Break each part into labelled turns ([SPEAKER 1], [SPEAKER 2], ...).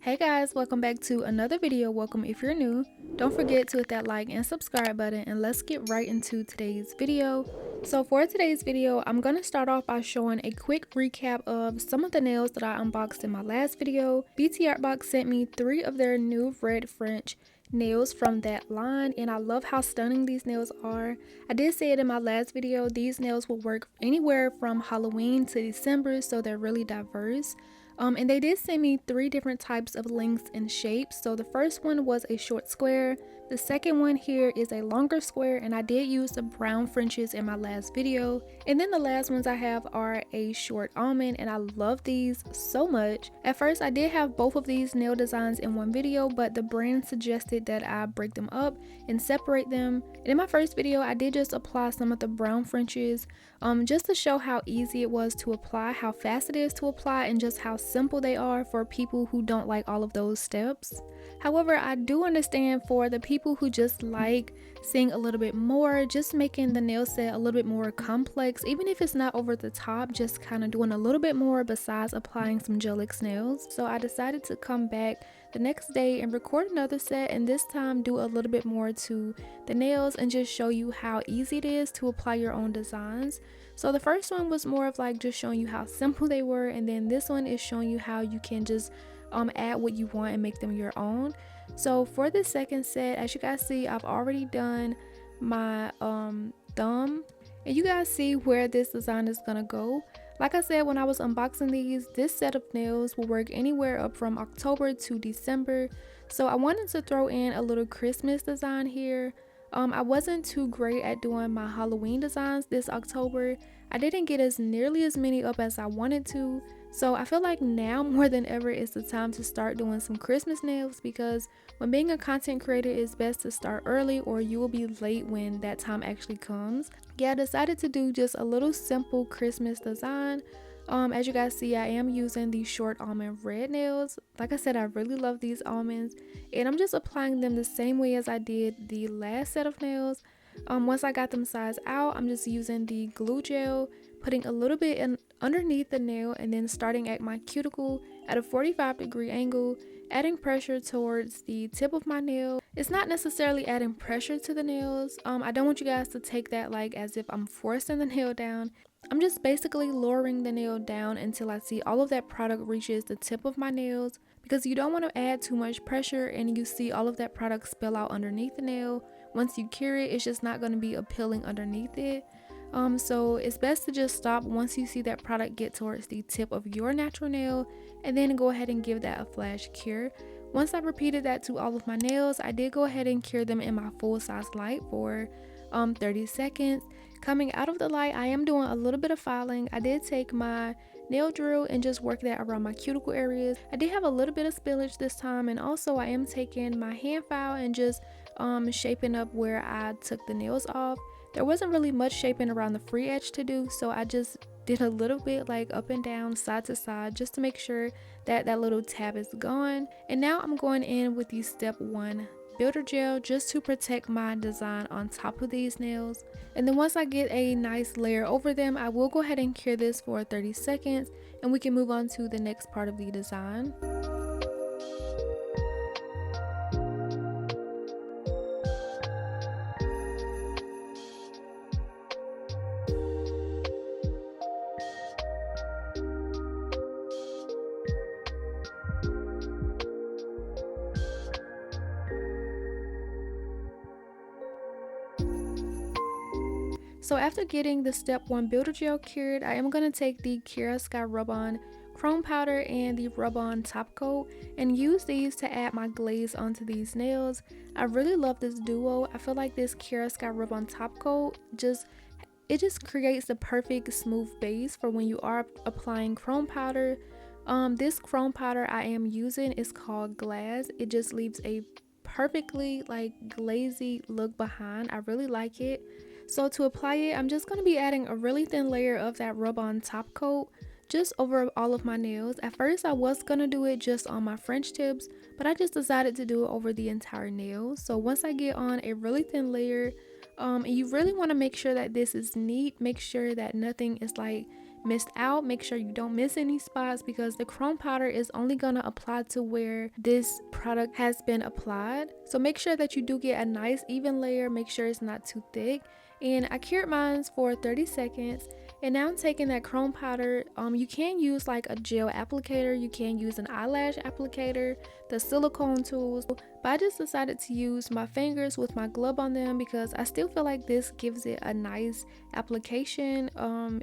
[SPEAKER 1] Hey guys, welcome back to another video. Welcome if you're new. Don't forget to hit that like and subscribe button, and let's get right into today's video. So for today's video, I'm going to start off by showing a quick recap of some of the nails that I unboxed in my last video. Btartbox sent me 3 of their new red French nails from that line, and I love how stunning these nails are. I did say it in my last video, these nails will work anywhere from Halloween to December, so they're really diverse. And they did send me 3 different types of lengths and shapes. So the first one was a short square, the second one here is a longer square, and I did use the brown Frenches in my last video, and then the last ones I have are a short almond, and I love these so much. At first I did have both of these nail designs in one video, but the brand suggested that I break them up and separate them. And in my first video I did just apply some of the brown Frenches just to show how easy it was to apply, how fast it is to apply, and just how simple they are for people who don't like all of those steps. However, I do understand for the people who just like seeing a little bit more, just making the nail set a little bit more complex, even if it's not over the top, just kind of doing a little bit more besides applying some Gelx nails. So I decided to come back the next day and record another set, and this time do a little bit more to the nails and just show you how easy it is to apply your own designs. So the first one was more of like just showing you how simple they were, and then this one is showing you how you can just add what you want and make them your own. So for the second set, as you guys see, I've already done my thumb, and you guys see where this design is gonna go. Like I said when I was unboxing these, this set of nails will work anywhere up from October to December. So I wanted to throw in a little Christmas design here. I wasn't too great at doing my Halloween designs this October. I didn't get nearly as many up as I wanted to. So I feel like now more than ever is the time to start doing some Christmas nails, because when being a content creator, it's best to start early or you will be late when that time actually comes. Yeah, I decided to do just a little simple Christmas design. As you guys see, I am using these short almond red nails. Like I said, I really love these almonds, and I'm just applying them the same way as I did the last set of nails. Once I got them sized out, I'm just using the glue gel, putting a little bit in underneath the nail, and then starting at my cuticle at a 45-degree angle, adding pressure towards the tip of my nail. It's not necessarily adding pressure to the nails. I don't want you guys to take that like as if I'm forcing the nail down. I'm just basically lowering the nail down until I see all of that product reaches the tip of my nails, because you don't want to add too much pressure and you see all of that product spill out underneath the nail. Once you cure it, it's just not going to be appealing underneath it. So it's best to just stop once you see that product get towards the tip of your natural nail, and then go ahead and give that a flash cure. Once I repeated that to all of my nails, I did go ahead and cure them in my full size light for 30 seconds. Coming out of the light, I am doing a little bit of filing. I did take my nail drill and just work that around my cuticle areas. I did have a little bit of spillage this time, and also I am taking my hand file and just shaping up where I took the nails off. There wasn't really much shaping around the free edge to do, so I just did a little bit like up and down, side to side, just to make sure that that little tab is gone. And now I'm going in with the step 1 builder gel just to protect my design on top of these nails. And then once I get a nice layer over them, I will go ahead and cure this for 30 seconds, and we can move on to the next part of the design. So after getting the step 1 builder gel cured, I am going to take the Kiara Sky Rub-On Chrome Powder and the Rub-On Top Coat and use these to add my glaze onto these nails. I really love this duo. I feel like this Kiara Sky Rub-On Top Coat just creates the perfect smooth base for when you are applying chrome powder. This chrome powder I am using is called Glazed. It just leaves a perfectly like glazy look behind. I really like it. So to apply it, I'm just going to be adding a really thin layer of that rub-on top coat just over all of my nails. At first I was going to do it just on my French tips, but I just decided to do it over the entire nail. So once I get on a really thin layer, you really want to make sure that this is neat. Make sure that nothing is like missed out, make sure you don't miss any spots, because the chrome powder is only gonna apply to where this product has been applied. So make sure that you do get a nice even layer, make sure it's not too thick. And I cured mine for 30 seconds. And now I'm taking that chrome powder. You can use like a gel applicator, you can use an eyelash applicator, the silicone tools, but I just decided to use my fingers with my glove on them because I still feel like this gives it a nice application.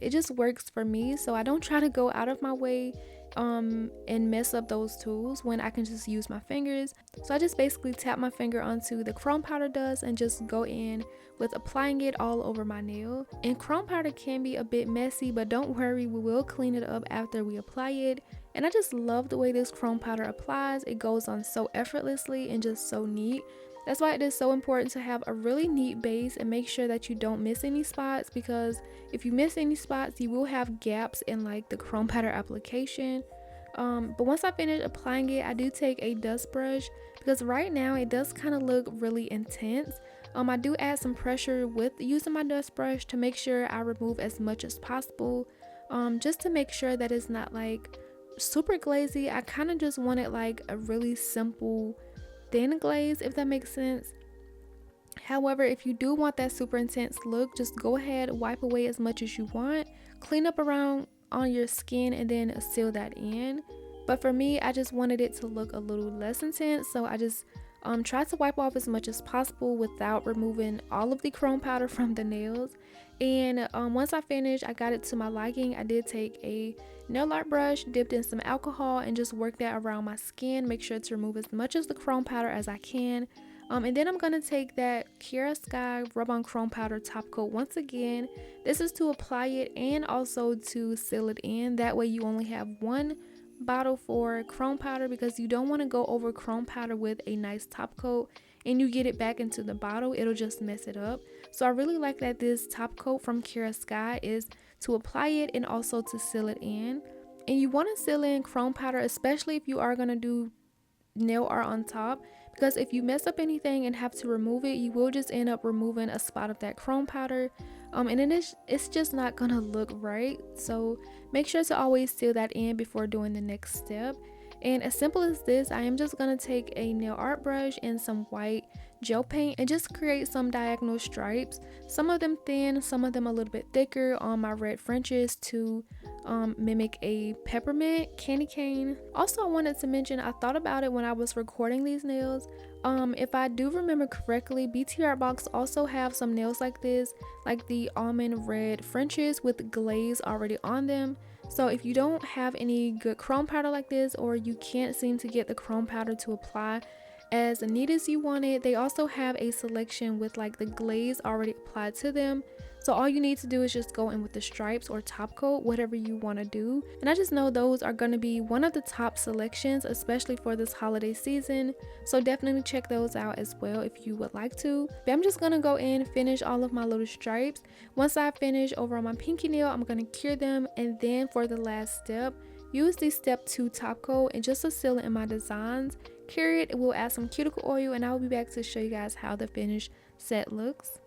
[SPEAKER 1] It just works for me, so I don't try to go out of my way and mess up those tools when I can just use my fingers. So I just basically tap my finger onto the chrome powder dust and just go in with applying it all over my nail. And chrome powder can be a bit messy, but don't worry, we will clean it up after we apply it. And I just love the way this chrome powder applies. It goes on so effortlessly and just so neat. That's why it is so important to have a really neat base and make sure that you don't miss any spots, because if you miss any spots, you will have gaps in like the chrome powder application. But once I finish applying it, I do take a dust brush because right now it does kind of look really intense. I do add some pressure with using my dust brush to make sure I remove as much as possible, just to make sure that it's not like super glazy. I kind of just want it like a really simple thin glaze, if that makes sense. However, if you do want that super intense look, just go ahead, wipe away as much as you want, clean up around on your skin, and then seal that in. But for me, I just wanted it to look a little less intense, so I just try to wipe off as much as possible without removing all of the chrome powder from the nails. And once I finished, I got it to my liking. I did take a nail art brush, dipped in some alcohol, and just work that around my skin. Make sure to remove as much of the chrome powder as I can. And then I'm going to take that Kiara Sky Rub On Chrome Powder top coat once again. This is to apply it and also to seal it in. That way you only have one bottle for chrome powder, because you don't want to go over chrome powder with a nice top coat and you get it back into the bottle, it'll just mess it up. So I really like that this top coat from Kiara Sky is to apply it and also to seal it in. And you want to seal in chrome powder, especially if you are going to do nail art on top, because if you mess up anything and have to remove it, you will just end up removing a spot of that chrome powder, and it's just not gonna look right. So make sure to always seal that in before doing the next step. And as simple as this, I am just gonna take a nail art brush and some white gel paint and just create some diagonal stripes, some of them thin, some of them a little bit thicker, on my red Frenches to mimic a peppermint candy cane. Also, I wanted to mention, I thought about it when I was recording these nails. If I do remember correctly, Btartbox also have some nails like this, like the almond red Frenches with glaze already on them. So if you don't have any good chrome powder like this, or you can't seem to get the chrome powder to apply as neat as you want it, they also have a selection with like the glaze already applied to them. So all you need to do is just go in with the stripes or top coat, whatever you want to do. And I just know those are going to be one of the top selections, especially for this holiday season. So definitely check those out as well if you would like to. But I'm just going to go in, finish all of my little stripes. Once I finish over on my pinky nail, I'm going to cure them. And then for the last step, use the step 2 top coat and just to seal it in my designs. Cure it, we'll add some cuticle oil, and I'll be back to show you guys how the finished set looks.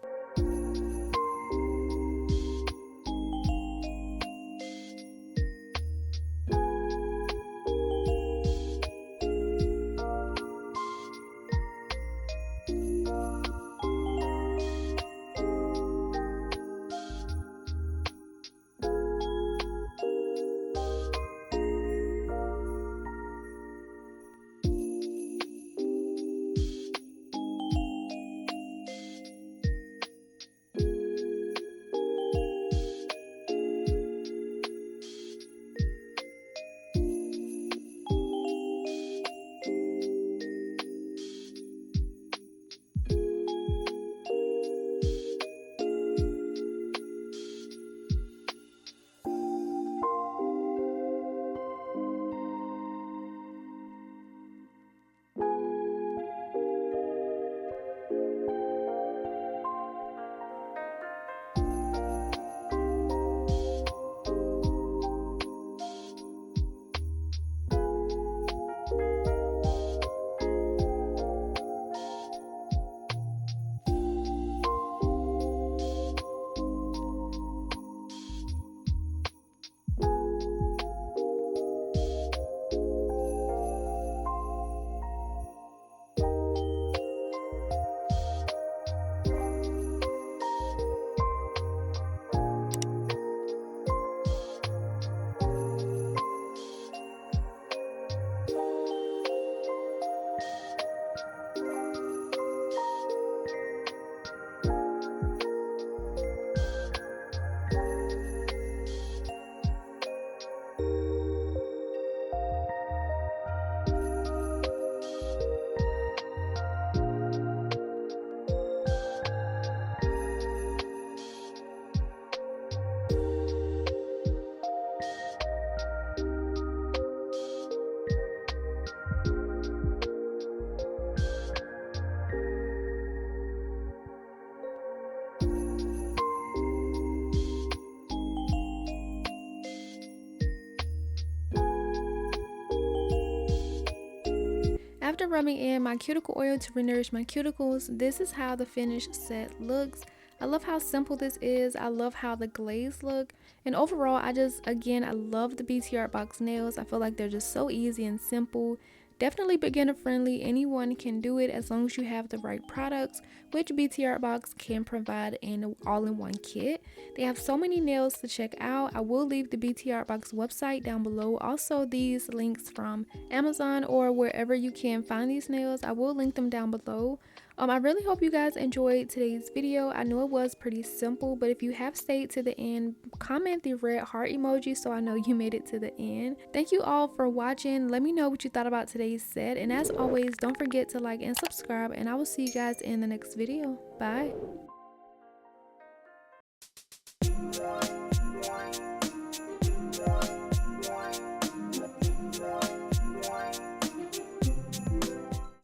[SPEAKER 1] after rubbing in my cuticle oil to renourish my cuticles, this is how the finished set looks. I love how simple this is. I love how the glaze look, and overall I love the Btartbox nails. I feel like they're just so easy and simple. Definitely beginner friendly. Anyone can do it as long as you have the right products, which Btartbox can provide in an all-in-one kit. They have so many nails to check out. I will leave the Btartbox website down below. Also, these links from Amazon or wherever you can find these nails, I will link them down below. I really hope you guys enjoyed today's video. I know it was pretty simple, but if you have stayed to the end, comment the red heart emoji so I know you made it to the end. Thank you all for watching. Let me know what you thought about today's set, and as always, don't forget to like and subscribe, and I will see you guys in the next video. Bye.